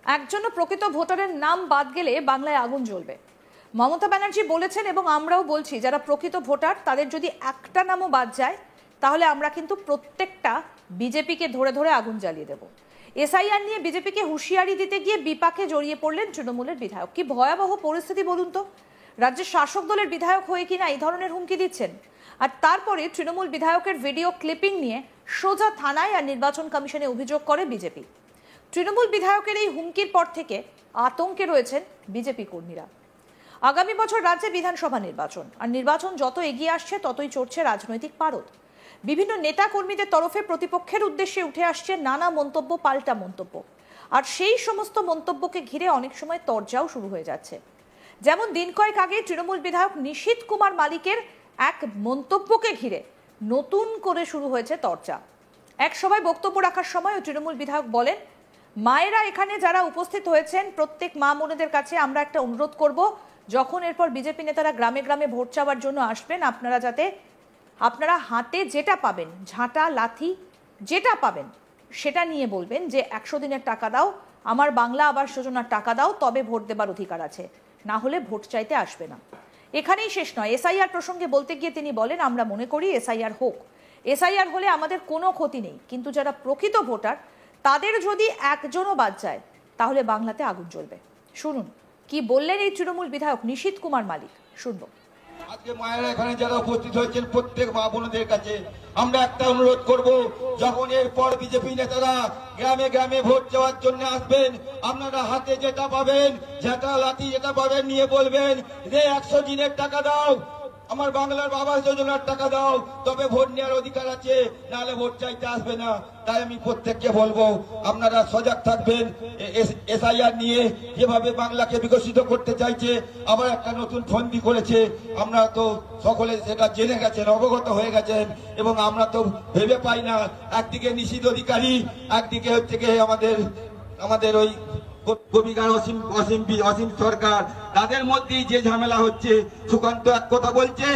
একজনও প্রকৃত ভোটারের নাম বাদ গেলে বাংলায় আগুন জ্বলবে। মমতা ব্যানার্জি বলেছেন এবং আমরাও বলছি, যারা প্রকৃত ভোটার তাদের যদি একটা নামও বাদ যায় তাহলে আমরা কিন্তু প্রত্যেকটা বিজেপিকে ধরে ধরে আগুন জ্বালিয়ে দেব। এসআইআর নিয়ে বিজেপিকে হুঁশিয়ারি দিতে গিয়ে বিপাকে জড়িয়ে পড়লেন তৃণমূলের বিধায়ক। কি ভয়াবহ পরিস্থিতি বলুন তো। রাজ্যের শাসক দলের বিধায়ক হয়ে কিনা এই ধরনের হুমকি দিচ্ছেন। আর তারপরে তৃণমূল বিধায়কের ভিডিও ক্লিপিং নিয়ে সোজা থানায় আর নির্বাচন কমিশনে অভিযোগ করে বিজেপি। তৃণমূল বিধায়কের এই হুমকির পর থেকে আতঙ্কে রয়েছেন বিজেপি কর্মীরা। আগামী বছর রাজ্যে বিধানসভা নির্বাচন, আর নির্বাচন যত এগিয়ে আসছে ততই চড়ছে রাজনৈতিক পারদ। বিভিন্ন নেতা কর্মীদের তরফে প্রতিপক্ষের উদ্দেশ্যে উঠে আসছে নানা মন্তব্য, পাল্টা মন্তব্য। আর সেই সমস্ত মন্তব্যকে ঘিরে অনেক সময় তরজাও শুরু হয়ে যাচ্ছে। যেমন দিন কয়েক আগে তৃণমূল বিধায়ক নিশীথ কুমার মালিকের এক মন্তব্যকে ঘিরে নতুন করে শুরু হয়েছে তরজা। এক সভায় বক্তব্য রাখার সময় তৃণমূল বিধায়ক বলেন, মায়েরা এখানে যারা উপস্থিত হয়েছেন প্রত্যেক মা বোনেদের কাছে আমরা একটা অনুরোধ করব, যখন এরপর বিজেপি নেতারা গ্রামে গ্রামে ভোট চাওয়ার জন্য আসবেন, আপনারা হাতে যেটা পাবেন, ঝাঁটা লাথি যেটা পাবেন সেটা নিয়ে বলবেন যে 100 দিনের টাকা দাও, আমার বাংলা আবাস যোজনার টাকা দাও, তবে ভোট দেবার অধিকার আছে, না হলে ভোট চাইতে আসবে না। এখানেই শেষ নয়, এসআইআর প্রসঙ্গে বলতে গিয়ে তিনি বলেন, আমরা মনে করি এসআইআর হোক, এসআইআর হলে আমাদের কোনো ক্ষতি নেই, কিন্তু যারা প্রকৃত ভোটার তাদের যদি একজনও বাদ যায় তাহলে বাংলাতে আগুন জ্বলবে। শুনুন কি বললেন এই তৃণমূল বিধায়ক নিশীথ কুমার মালিক, শুনবো। আজকে মায়েরা এখানে যারা উপস্থিত হয়েছেন প্রত্যেক মা বোনদের কাছে আমরা একটা অনুরোধ করব, যখন এরপর বিজেপি নেতারা গ্রামে গ্রামে ভোট চাওয়ার জন্য আসবেন, আপনারা হাতে যেটা পাবেন, ঝাঁটা লাঠি যেটা পাবেন নিয়ে বলবেন যে 100 দিনের টাকা দাও, আমার বাংলার আবাস যোজনার টাকা দাও, তবে ভোট নেওয়ার অধিকার আছে, নাহলে ভোট চাইতে আসবে না। তাই আমি প্রত্যেককে বলবো, আপনারা সজাগ থাকবেন। এসআইআর নিয়ে যেভাবে বাংলাকে বিকশিত করতে চাইছে, আবার একটা নতুন ফন্দি করেছে, আমরা তো সকলে সেটা জেনে গেছেন, অবগত হয়ে গেছেন, এবং আমরা তো ভেবে পাই না, একদিকে নিশীথ অধিকারী, একদিকে হচ্ছে গিয়ে আমাদের ওই কবিগার অসীম সরকার, তাদের মধ্যেই যে ঝামেলা হচ্ছে। সুকান্ত এক কথা বলছে,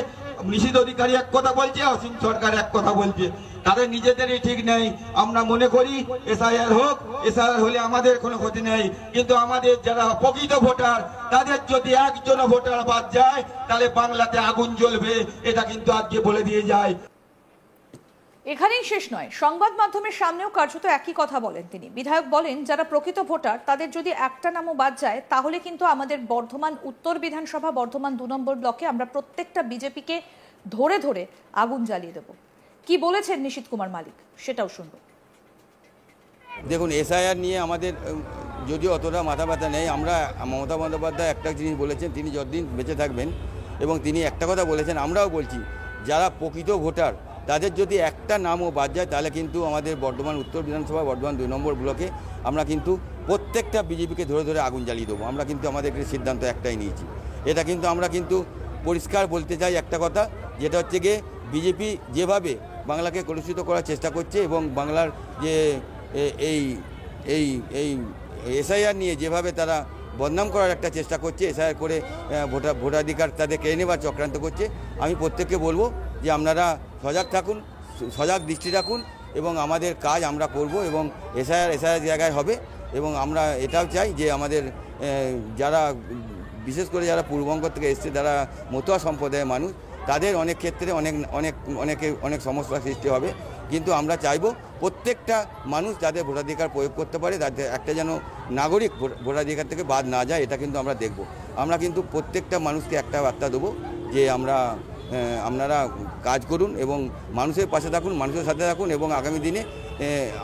নিশীথ অধিকারী এক কথা বলছে, অসীম সরকার এক কথা বলছে, তাদের নিজেদেরই ঠিক নেই। আমরা মনে করি এসআইআর হোক, এসআইআর হলে আমাদের কোনো ক্ষতি নেই, কিন্তু আমাদের যারা প্রকৃত ভোটার তাদের যদি একজন ভোটার বাদ যায় তাহলে বাংলাতে আগুন জ্বলবে, এটা কিন্তু আজকে বলে দিয়ে যায়। এখানেই শেষ নয়, সংবাদ মাধ্যমের সামনেও কার্যত একই কথা বলেন তিনি। বিধায়ক বলেন, যারা প্রকৃত ভোটার তাদের যদি একটা নামও বাদ যায় তাহলে কিন্তু আমাদের বর্ধমান উত্তর বিধানসভা, বর্ধমান 2 নম্বর ব্লকে আমরা প্রত্যেকটা বিজেপিকে ধরে ধরে আগুন জ্বালিয়ে দেব। কি বলেছেন নিশীথ কুমার মালিক সেটাও শুনবো। দেখুন, এসআইআর নিয়ে আমাদের যদিও অতটা মাথা ব্যথা নেই। আমরা মমতা বন্দ্যোপাধ্যায় একটা জিনিস বলেছেন, তিনি যতদিন বেঁচে থাকবেন, এবং তিনি একটা কথা বলেছেন, আমরাও বলছি, যারা প্রকৃত ভোটার তাদের যদি একটা নামও বাদ যায় তাহলে কিন্তু আমাদের বর্ধমান উত্তর বিধানসভা, বর্ধমান 2 নম্বর ব্লকে আমরা কিন্তু প্রত্যেকটা বিজেপিকে ধরে ধরে আগুন জ্বালিয়ে দেবো। আমরা কিন্তু আমাদের সিদ্ধান্ত একটাই নিয়েছি। এটা কিন্তু আমরা কিন্তু পরিষ্কার বলতে চাই একটা কথা, যেটা হচ্ছে গিয়ে বিজেপি যেভাবে বাংলাকে কলুষিত করার চেষ্টা করছে এবং বাংলার যে এই এই এই এসআইআর নিয়ে যেভাবে তারা বদনাম করার একটা চেষ্টা করছে, এসআইআর করে ভোটাধিকার তাদের কেড়ে নেবার চক্রান্ত করছে, আমি প্রত্যেককে বলবো যে আপনারা সজাগ থাকুন, সজাগ দৃষ্টি রাখুন, এবং আমাদের কাজ আমরা করব, এবং এসআইআর জায়গায় হবে। এবং আমরা এটাও চাই যে আমাদের যারা বিশেষ করে যারা পূর্ববঙ্গ থেকে এসছে, যারা মতুয়া সম্প্রদায়ের মানুষ, তাদের অনেক ক্ষেত্রে অনেক সমস্যার সৃষ্টি হবে, কিন্তু আমরা চাইব প্রত্যেকটা মানুষ যাদের ভোটাধিকার প্রয়োগ করতে পারে, তাদের একটা যেন নাগরিক ভোটাধিকার থেকে বাদ না যায়, এটা কিন্তু আমরা দেখব। আমরা কিন্তু প্রত্যেকটা মানুষকে একটা বার্তা দেবো যে আপনারা কাজ করুন এবং মানুষের পাশে থাকুন, মানুষের সাথে থাকুন, এবং আগামী দিনে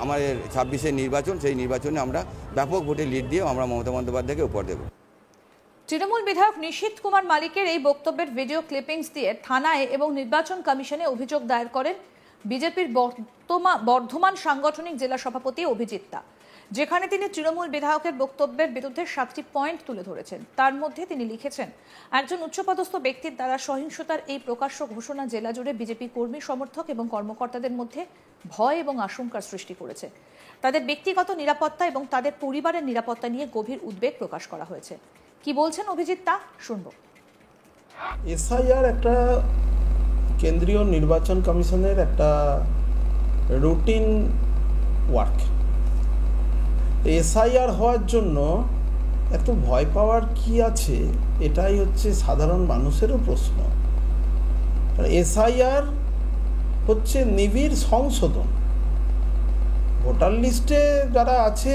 আমাদের 26-এর নির্বাচন, সেই নির্বাচনে আমরা ব্যাপক ভোটে লিড দিয়ে আমরা মমতা বন্দ্যোপাধ্যায়কে উপহার দেব। তৃণমূল বিধায়ক নিশীথ কুমার মালিকের এই বক্তব্যের ভিডিও ক্লিপিংস দিয়ে থানায় এবং নির্বাচন কমিশনে অভিযোগ দায়ের করেন বিজেপির বর্ধমান সাংগঠনিক জেলা সভাপতি অভিজিৎ দা, যেখানে তিনি তৃণমূল বিধায়কের বক্তব্যের বিরুদ্ধে 7টি পয়েন্ট তুলে ধরেছেন। তার মধ্যে তিনি লিখেছেন, একজন উচ্চপদস্থ ব্যক্তির দ্বারা সহিংসতার এই প্রকাশ্য ঘোষণা জেলা জুড়ে বিজেপি কর্মী, সমর্থক এবং কর্মকর্তাদের মধ্যে ভয় এবং আশঙ্কার সৃষ্টি করেছে। তাদের ব্যক্তিগত নিরাপত্তা এবং তাদের পরিবারের নিরাপত্তা নিয়ে গভীর উদ্বেগ প্রকাশ করা হয়েছে। কি বলছেন অভিজিৎ দা, শুনবো। এসআইআর একটা কেন্দ্রীয় নির্বাচন কমিশনের একটা রুটিন ওয়ার্ক। এসআইআর হওয়ার জন্য এত ভয় পাওয়ার কি আছে, এটাই হচ্ছে সাধারণ মানুষেরও প্রশ্ন। এসআইআর হচ্ছে নিবিড় সংশোধন। ভোটার লিস্টে যারা আছে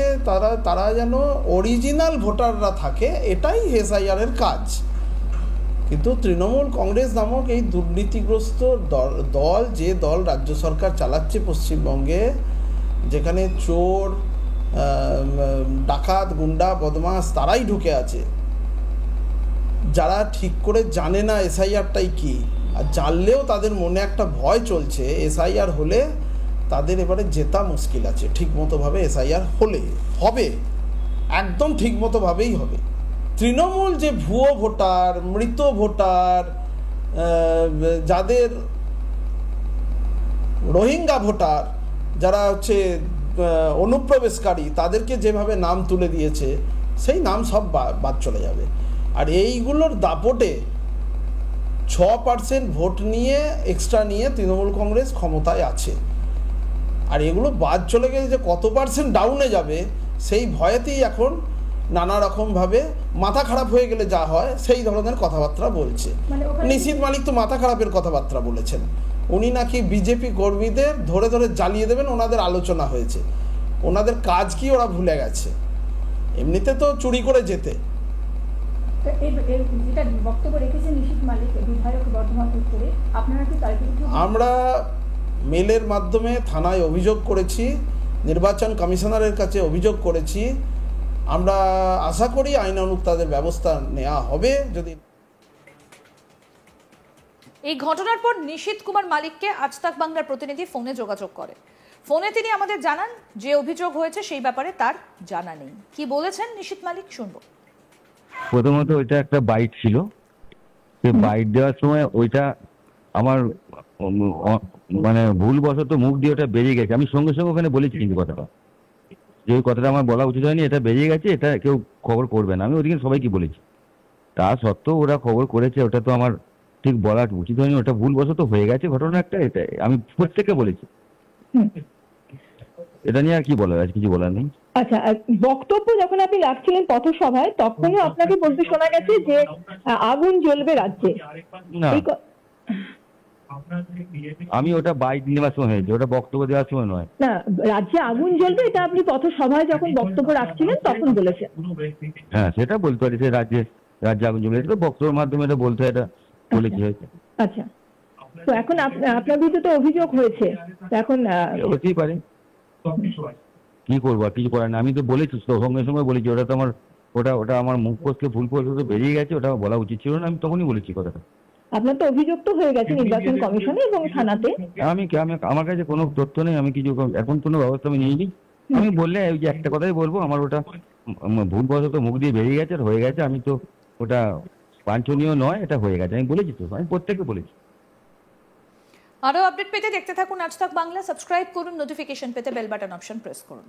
তারা যেন অরিজিনাল ভোটাররা থাকে, এটাই এসআইআরের কাজ। কিন্তু তৃণমূল কংগ্রেস নামক এই দুর্নীতিগ্রস্ত দল, যে দল রাজ্য সরকার চালাচ্ছে পশ্চিমবঙ্গে, যেখানে চোর, ডাকাত, গুন্ডা, বদমাস তারাই ঢুকে আছে, যারা ঠিক করে জানে না এসআইআরটাই কি, আর জানলেও তাদের মনে একটা ভয় চলছে এসআইআর হলে তাদের এবারে জেতা মুশকিল আছে। ঠিকমতোভাবে এসআইআর হবে, একদম ঠিকমতোভাবেই হবে। তৃণমূল যে ভুয়ো ভোটার, মৃত ভোটার, যাদের রোহিঙ্গা ভোটার, যারা হচ্ছে অনুপ্রবেশকারী, তাদেরকে যেভাবে নাম তুলে দিয়েছে, সেই নাম সব বাদ চলে যাবে। আর এইগুলোর দাপটে 6% ভোট নিয়ে এক্সট্রা নিয়ে তৃণমূল কংগ্রেস ক্ষমতায় আছে। আর এগুলো বাদ চলে গেলে যে কত পার্সেন্ট ডাউনে যাবে, সেই ভয়েতেই এখন নানা রকমভাবে মাথা খারাপ হয়ে গেলে যা হয় সেই ধরনের কথাবার্তা বলছে। নিশীথ মালিক তো মাথা খারাপের কথাবার্তা বলেছেন। উনি নাকি বিজেপি কর্মীদের ধরে ধরে জ্বালিয়ে দেবেন, ওনাদের আলোচনা হয়েছে। ওনাদের কাজ কি ওরা ভুলে গেছে, এমনিতে তো চুরি করে যেতে। আমরা মেলের মাধ্যমে থানায় অভিযোগ করেছি, নির্বাচন কমিশনারের কাছে অভিযোগ করেছি। আমরা আশা করি আইনানুগ তাদের ব্যবস্থা নেওয়া হবে। যদি এই ঘটনার পর নিশীথ কুমার মালিককে আজ তাক বাংলার প্রতিনিধি ফোনে যোগাযোগ করে। ফোনে তিনি আমাদের জানান যে অভিযোগ হয়েছে সেই ব্যাপারে তার জানা নেই। কি বলেছেন নিশীথ মালিক শুনবো। প্রথমত ওইটা একটা বাইট ছিল, সেই বাইট দেওয়ার সময় ওইটা আমার মানে ভুলবশত মুখ দিয়ে ওটা বেরিয়ে গেছে। আমি সঙ্গে সঙ্গে ওখানে বলেছি কিন্তু কথাটা, যে ওই কথাটা আমার বলা উচিত হয়নি, এটা বেরিয়ে গেছে, এটা কেউ খবর করবে না। আমি ওদিকে সবাইকে বলেছি, তা সত্ত্বেও ওরা খবর করেছে, ওটা তো আমার ঠিক বলা উচিত হয়নি, ওটা ভুলবশত হয়ে গেছে ঘটনা একটা। এটা আমি প্রত্যেককে বলেছি। এটা নিয়ে আর কি বলার, আজ কিছু বলার নেই। আচ্ছা, বক্তব্য যখন আপনি রাখছিলেন পথসভায়, তখনও আপনাকে বলতে শোনা গেছে যে আগুন জ্বলবে রাজ্যে। না, আমি ওটা বাইট নেওয়ার সময় হয়েছে, ওটা বক্তব্য দেওয়ার সময় নয়। না, রাজ্যে আগুন জ্বলবে এটা আপনি পথসভায় যখন বক্তব্য রাখছিলেন তখন বলেছেন। হ্যাঁ, সেটা বলতে পারি, রাজ্যে আগুন জ্বলবে, এটা বক্তব্যের মাধ্যমে এটা বলতে, এটা বলেছি হয়েছে। আচ্ছা, তো এখন আপনার বিরুদ্ধে তো অভিযোগ হয়েছে, এখন হতেই পারে, কি করবো, আর কিছু করার না। আমি তো বলেছি, সঙ্গে সঙ্গে বলেছি, ওটা তো আমার ওটা আমার মুখ ফসকে ভুল ফসকে বেরিয়ে গেছে, ওটা বলা উচিত ছিল না। আমি তখনই বলেছি কথাটা। আপনার তো অভিযোগ তো হয়ে গেছে নির্বাচন কমিশনে এবং থানাতে। আমি আমার কাছে কোনো তথ্য নেই, আমি কিছু এখন কোনো ব্যবস্থা আমি নিইনি। আমি বললে ওই যে একটা কথাই বলবো, আমার ওটা ভুলবশত মুখ দিয়ে বেরিয়ে গেছে আর হয়ে গেছে। আমি তো ওটা বাঞ্ছনীয় নয়, এটা হয়ে গেছে, আমি বলেছি তো, আমি প্রত্যেককে বলেছি। আরো আপডেট পেতে দেখতে থাকুন আজ তাক বাংলা। সাবস্ক্রাইব করুন, নোটিফিকেশন পেতে বেল বাটন অপশন প্রেস করুন।